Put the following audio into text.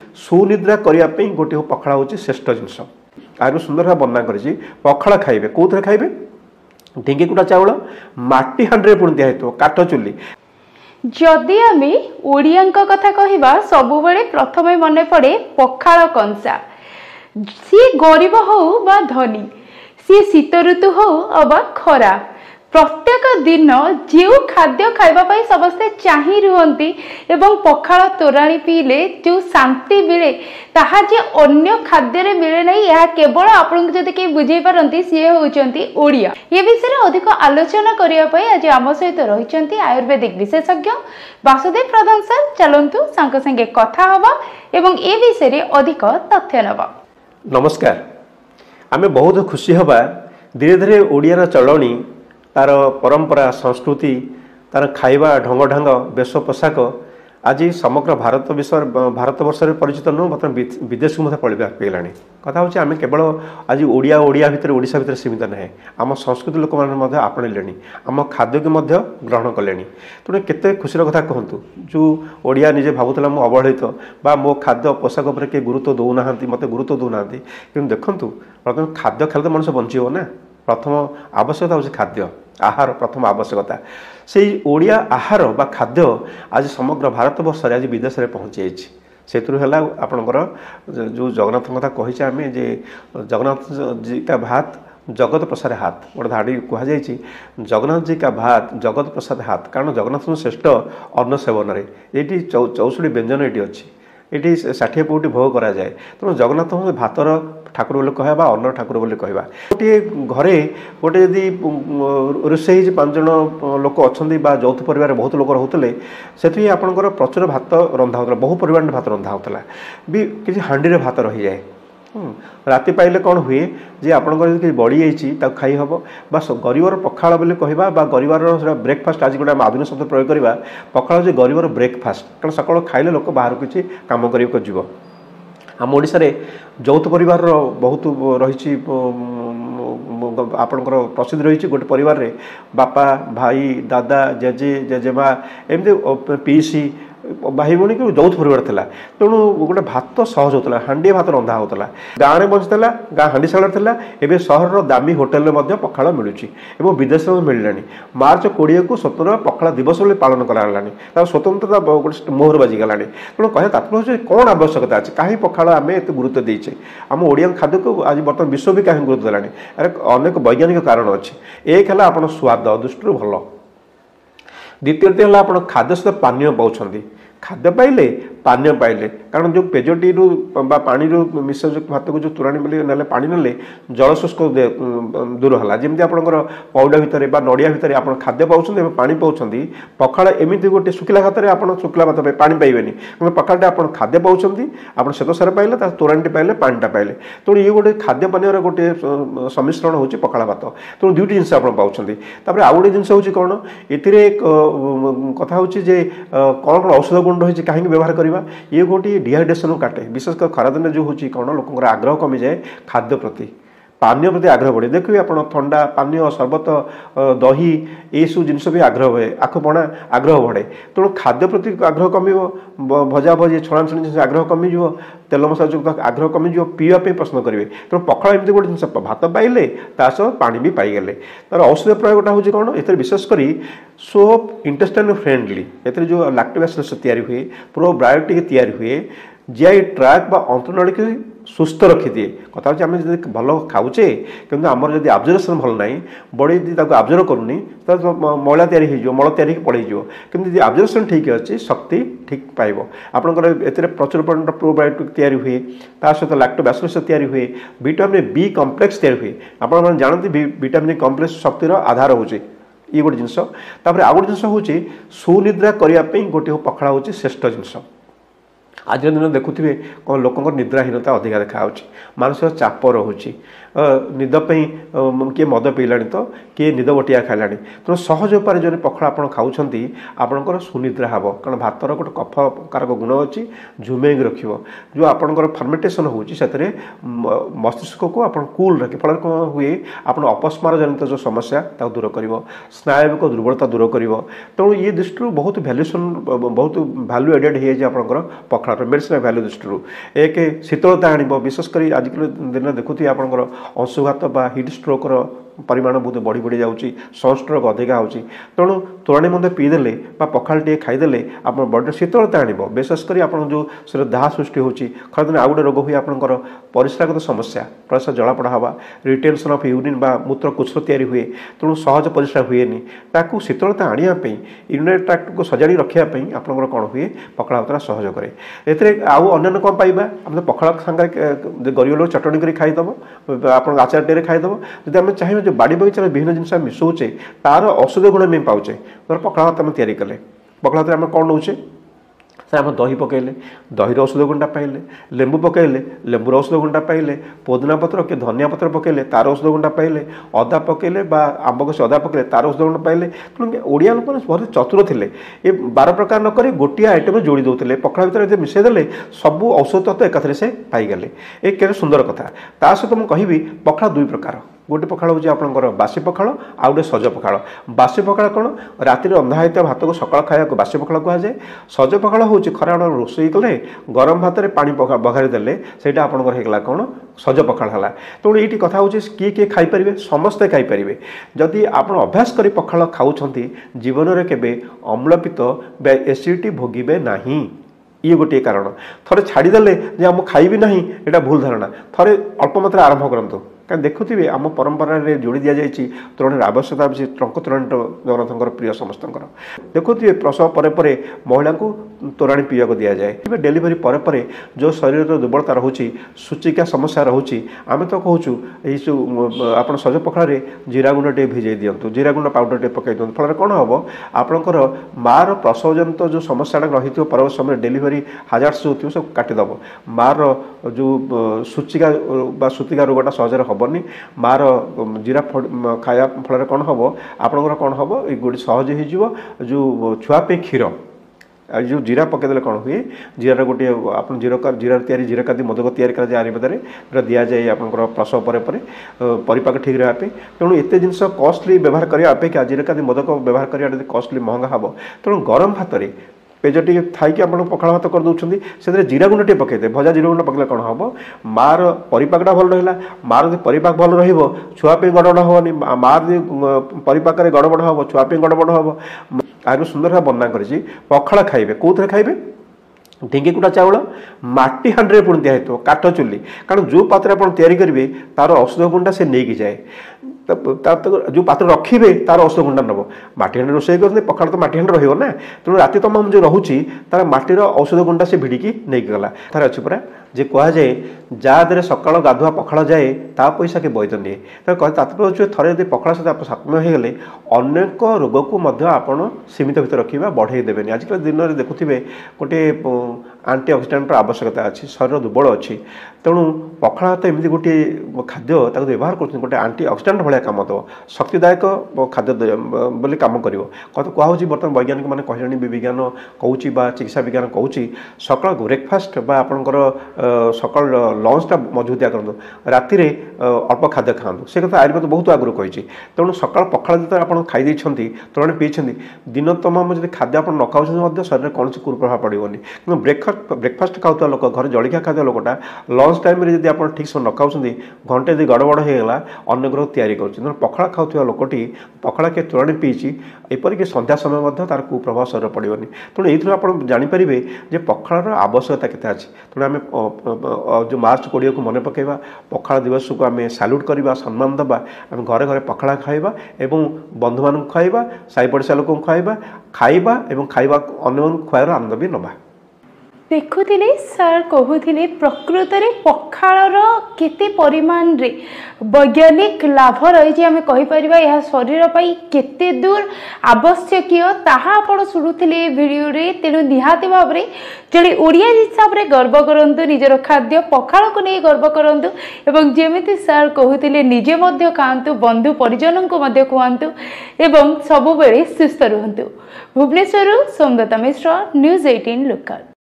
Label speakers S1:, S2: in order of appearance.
S1: सुनिद्रा करने गोटे पखाड़ हूँ श्रेष्ठ जिनस आगे सुंदर भाव वर्णना कर पखाड़ खाइबे कौन खाइबे ढिंगी कुटा चाउल माटी हांडी पुणी दिखाई काठ चुली
S2: जदि आमे ओडियांक कथा कहिबा सबुबले प्रथमे मने पड़े पखाळ कंसा। सी गरीब हो बा धनी, सी शीत ऋतु हो अबा खरा, प्रत्येक दिन जो खाद्य खाइबा पाई समस्ते चाहि रुहंती एवं पखाळ तोराणी पीले जो शांति मिले ताहा जे अन्य खाद्य रे मिले नहीं। यह केवल आपन जदि के बुझे पारंती सी होचंती ओडिया। ये विषय रे अधिक आलोचना करिया पाई आज आम सहित रहिचंती आयुर्वेदिक विशेषज्ञ वासुदेव प्रधान सर। चलंतु सांग संगे कथा हबा एवं ए विषय रे अधिक तथ्य नबा।
S1: नमस्कार। आमे बहुत खुशी हबा धीरे धीरे ओडिया चलणी तार परंपरा संस्कृति तार खाइबा ढंग ढंग वेश पोशाक आज समग्र भारत वर्ष में परिचित नुह बर्तमान विदेश को पलैला कथा हूँ आम केवल आज ओडिया ओडिया भितर ओडिशा भितर सीमित ना आम संस्कृति लोक मैंने आपणिले आम खाद्य को ग्रहण कले तेणु केते खुशी कथा कहतु जो ओडिया निजे भावुला मु अवहेलित बा मो खाद्य पोशाक उपर किए गुरुत्व दौना मत गुरुत्व दौना कि देखूँ बर्तमान खाद्य खेल तो मनुष्य बंचीब ना। प्रथम आवश्यकता हूँ खाद्य आहार प्रथम आवश्यकता से ओडिया आहार बा खाद्य आज समग्र भारत वर्ष आज विदेश में पहुँची जाइए आपणकर जो जगन्नाथ कथा कही आम जे जगन्नाथ जी का भात जगत प्रसाद हाथ गोटे धाड़ी कहुई जगन्नाथ जी का भात जगत प्रसाद हाथ कारण जगन्नाथ श्रेष्ठ अन्न सेवन ये 64 व्यंजन ये अच्छी ये 60 पौटी भोग करा जाए तेणु जगन्नाथ भातर ठाकुर बोले कहवा अन्न ठाकुर बोले कहवा गोटे घरे गोटे जदि रोषे 5 जन लोक अच्छा यौथ परिवार बहुत लोक रोते से आपंकर प्रचुर भात रंधा होता बहु परिमाण भात रंधा होता भी किसी हाँडी भात रही जाए राति पाइले कौन हुए जे आपंकर बड़ी जाइए खाई हम बा गरीबर पखाड़ बोले कहवा गरीबर ब्रेकफास्ट आज गोटे आधुनिक शब्द प्रयोग करवा पखाड़ जो गरीबर ब्रेकफास्ट कारण सकाल खाइले लोक बाहर किसी काम करने जीव आम ओडिशा रे यौथ परिवार बहुत रही आपणकर प्रसिद्ध रही गोटे परिवार रे बापा भाई दादा जेजे जेजेमा एमती पीसी भाई भौणी कि यौथ परिवार था तेणु गोटे भात सहज होता हाँडी भात रंधा होता गाँव में बचता गाँ हाँडीशाल था एवं सहर दामी होटेल में पखाड़ मिलूँ विदेश में मिलला मार्च 20 को स्वतंत्र पखाड़ दिवस पालन कराला स्वतंत्रता गोटे मोहर बाजिगला तेणु कह तात्पर्य कौन आवश्यकता अच्छे कहीं पखाड़ आम एत गुरुत्व देचे आम ओडिया खाद्य को आज बर्तमान विश्व भी कहीं गुरुत्व देलानी अरे अनेक वैज्ञानिक कारण अच्छे एक है आप स्वाद दृष्टि भल द्वितीय है आप खाद्य सहित पानीय पाँच खाद्य पाइले पानीय पाइले कारण जो पेजटी पानी मिश्र जो भात को जो तोराणी ना पानी ना जलशुष्क दूर है जमी आपंकर पौडा भितर नड़िया भितर आप खाद्य पाँच पानी पाँच पखाड़ एमती गोटे शुखिला भात में आप शुखिला भात पानी पाइबेनि पखाड़ आप खाद्य पाँच आप श्वेत सार पाइले तोराणी पाइले पानीटा पाइले तेणु ये गोटे खाद्य पानीय गोटे सम्मिश्रण हो पखाड़ भात तेणु दुईट जिन आप पाँच आउ गोटे जिन हूँ कौन ये कथा हूँ कौन कौन औषध गुण रही कहीं व्यवहार करवा ये गोटे डिहाइड्रेशन काटे विशेषकर खरादिन जो हूँ कौन लोक आग्रह कमी जाए खाद्य प्रति पानीय प्रति आग्रह बढ़े देखिए आप थंडा पानीय शरबत दही ये सब जिनस भी आग्रह हुए आखपणा आग्रह बढ़े तेणु खाद्य प्रति आग्रह कम भजा भजी छणाछणी जिन आग्रह कमिज तेल मसला युक्त आग्रह कमिज पीवाई पसंद करेंगे तेणु पखाड़ एमती गोटे जिन भात पाइले सह पानी भी पाईगले तार औषध प्रयोगटा हूँ कौन ए विशेषकर सोप इंटेस्टाइन फ्रेंडली ए जो लैक्टोबैसिलस तैयारी हुए प्रोबायोटिक तैयारी हुए जीआई ट्रैक अंतनली की सुस्थ रखी दिए कथा आम जब भल खाऊे कि आमर जब आब्जर्वेशन भल ना बड़ी यदि आब्जर्व करूनी तो मैला या मल या पड़े कि आब्जर्वेशन ठीक अच्छे शक्ति ठीक पाइब आपंकर ए प्रचुर परिमाण प्रोबायोटिक या हुए सहित लैक्टोबैसिलस या हुए विटामिन बी कम्प्लेक्स या हुए आप जानते विटामिन कम्प्लेक्स शक्तिर आधार हो ये गोटे जिनस आउ गोटे जिन हूँ सुनिद्रा करने गोटे पखाड़ हूँ श्रेष्ठ जिनस आज दिन देखुए कौन लोक निद्राहीनता अधिका देखा मानसिक चाप रोचे निदपाई किए मद पीला तो किए निद बटिया खाला तेणु सहज उपाय जो पखाड़ आप खाऊँ आपंकर सुनिद्रा हम कारण भातर गोटे कफ कारक गुण अच्छी झुमेक रख जो आपंकर फर्मेटेसन होती मस्तिष्क को आप कूल रखे फल कौन हुए आप अपस्मार जनित जो समस्या दूर कर स्नायविक दुर्बलता दूर कर तेणु ये दृष्टि बहुत भैल्यूएसन बहुत भैल्यू एडेड हो पखाड़ पखाड़ मेडिसिनल भैल्यू दृष्टि एक शीतलता आण विशेषकर आजिकल दिन देखुए आपंकर अंशुघात हिट स्ट्रोक्र परिमाण बहुत बढ़ी बढ़ी जाऊँगी सनस्ट्रोक अधिका होची तेणु तोराणी मध्य पीदेले पखाड़ टे खाईदेले आप बॉडी शीतलता आण विशेषकर आप जो से दाह सृष्टि होची खरदिन आउ गोटे रोग हुए आपंकर परिस्रागत समस्या परिस्रा जलापड़ा हवा रिटेंशन ऑफ यूरिन बा मूत्र कुछ तैयारी हुए तेणु सहज परिस्रा हुए ताकू शीतलता आने यूरिनरी ट्रैक्ट को सजाड़ी रखापी आपंकर कौन हुए पखाड़ भातरा सहज कै ए आउ अन्य कौन पाइबा आम पखाड़ सांगे गरीब लोग चटणी कर खाईदेव आप आचार टे खाईदेव जब आम चाहिए जो बाड़ी बगीचार विभिन्न जिन मिसौचे तार औषध गुण भी पाचे धर पखाड़ भात आम तैयारी कले पखाड़ भात आम कौन नौचे आम दही पकईले दही औषध गुंडा पाइले लेंबू पकईले लेंबूर औषध गुंडा पाइले पुदीना पत्र कि धनिया पत्र पकईले तार औषध गुंडा पाइले अदा पकईले आंब कषि अदा पकईले तार औषध गुंडा पाइले तेणु ओडिया लोक बहुत चतुर थे ये 12 प्रकार नक गोटे आइटम जोड़ी दौले पखाड़ भर मिसेदेले सबू औषध तत्व एकाथरे से पाईगले ये केते सुंदर कथा ता सहित मुझे कहबी पखाड़ 2 प्रकार गोटे पखाड़ हूँ आपंकर बासी पखाड़ आउ गए सज पखाड़ बासी पखाड़ कौन राति रंधा होता भात को सकाल खाया बासी पखाड़ कहुए सज पखाड़ हूँ खरा रोषई कले गरम भात में पानी बघारी देले सेटा आपंकर होगा कौन सज पखाड़ है तेणु ये कथा हूँ किए खाईपारे समस्ते खाईपारे जदि आप अभ्यास कर पखाड़ खाऊँ जीवन में केवे अम्लपित एसिडिटी भोगे ना ये गोटे कारण थोड़े छाड़देले आम खाइबी ना यहाँ भूल धारणा थोड़े अल्प मात्रा आरंभ करूँ कहीं देखुए आम परंपरा जोड़ी दि जाए तोरण आवश्यकता अच्छी टंक तोराणी जगन्नाथ प्रिय समस्त देखुए प्रसव पर महिला को तोराणी पीवा दि जाए डेलीवरी पर जो शरीर दुर्बलता रोचे सूचिका समस्या रोचे आम तो कहूँ आप सज पखाड़ जीरा गुंड टे भिजे दिंतु जीरा गुंड पाउडर टे पकई दिखाँ फल कौन हम आपंकर मार प्रसवजनित जो समस्या रही परवर्त समय डेलीवरी हाजार्ड्स जो थी सब काटिदेव मार जो सूचिका सूतिका रोगटा सहजरे हेनी मार जीरा खाया फल कौन हम आपंकर कौन हम ये गोटे सहज हो जो छुआपी क्षीर जो जीरा पकईदे कौन हुए जीरा गोटे आप जीरा तैयारी जीरा का मदक तैयारी कर आयुर्वेद में दि जाए आपंकर प्रसव पर परिपाक ठीक रहा तेणु एत जिन कॉस्टली व्यवहार करने अपेक्षा जीरा का मदक व्यवहार करवा कॉस्टली महंगा हम तेणु गरम भात में पेज टे थी आप पखाड़ भात कर दौरान से जीरा गुंड टे पकईदे भजा जीरा गुंड पकड़े कौन हम मार परिपाकटा भल रहा मार परिपाक भल रुआपी गड़बड़ हेनी मार परिपाक गड़बड़ हम छुआपी गड़बड़ हम आगे सुंदर भाव बर्णना कर पखाड़ खाइबे कौन खाइबे ढिंगी कुटा चाउल माटी हांडी पुणी दिखाई काठ चुली कारण जो पात्र आप तैयारी करेंगे तार औषध गुंडा से नहीं जाए जो पात्र रखिए तार औषध गुंडा नब मटी हांडी रोषे करते पखाड़ तो मटी हांडी रहा तेणु राति तमाम जो रोचे तार माटीर औषध गुंडा से भिड़िकी नहीं गला तार अच्छी पूरा जे कहुए जहाँ सकाल गाधुआ पखाड़ जाए ता पैसा के वैध निए तात्पर्य थे यदि पखाड़ सहित आप सात्म्य होगले अनेक रोग को आपड़ सीमित भर रखा बढ़े देवेनि आजिकल दिन में देखुए गोटे आंटी ऑक्सीडेंट आवश्यकता अच्छी शरीर दुर्बल अच्छी तेणु पखाड़ भात एमती गोटे खाद्य व्यवहार कर गोटे आंटी ऑक्सीडेंट भाया कम दब शक्तिदायक खाद्य बोली कम कर कहूँ बर्तमान वैज्ञानिक मैंने कहले विज्ञान कौच चिकित्सा विज्ञान कौच सकाल ब्रेकफास्ट आपंकर सकाल लंचटा मजबूतिया करूँ राति अल्प खाद्य खातु से कथा आयुर्वेद बहुत आगुरी कही तेणु सकाल पखाड़ जो आप खाई तोराणी पीछे दिन तमाम जब खाद्य आप न खाऊँ शरीर में कौन कुप्रभाव पड़ोनी कि ब्रेकफास्ट खाऊा लोक घर जलिया खाद्य लोकटा लंच टाइम जब आप ठीक से न खाऊँ घंटे यदि गड़बड़ होगा अन्न ग्रह तैयारी कर पखाड़ खाऊा लोकटी पखाड़ के तोराणी पीछी एपरिक संध्या समय तार कुप्रभाव शरीर पड़ोनी तेणु ये आप जानीपारे जे पखाड़ आवश्यकता केते अच्छी तेणु आम जो मार्च 20 को मन पकेवा पखाड़ दिवस को आम साल्यूट करवा सम्मान दबा आम घरे घरे पखाड़ खाइबा एवं बंधु मान खुआइबा साई पड़िशा लोक खुआइबा खाइबा एवं खाइबा अन्य खुआइबार आनंद भी नबा
S2: देखुले सर कहते प्रकृत में पखाड़ केते परिमाण रे वैज्ञानिक लाभ रही आम कहीपर यह शरीर पर केते दूर आवश्यक ताहा आपण शुणुले वीडियो रे तेणु निहाती भाव में जड़े ओडिया हिसाब से गर्व करूँ निजर खाद्य पखाड़ को नहीं गर्व करूँ एवं जमी सर कहते निजे खातु बंधु परिजन को कहतु एवं सबुबले सुस्थ रुहतु। भुवनेश्वर सोमदत्ता मिश्र न्यूज़ 18 लोकल।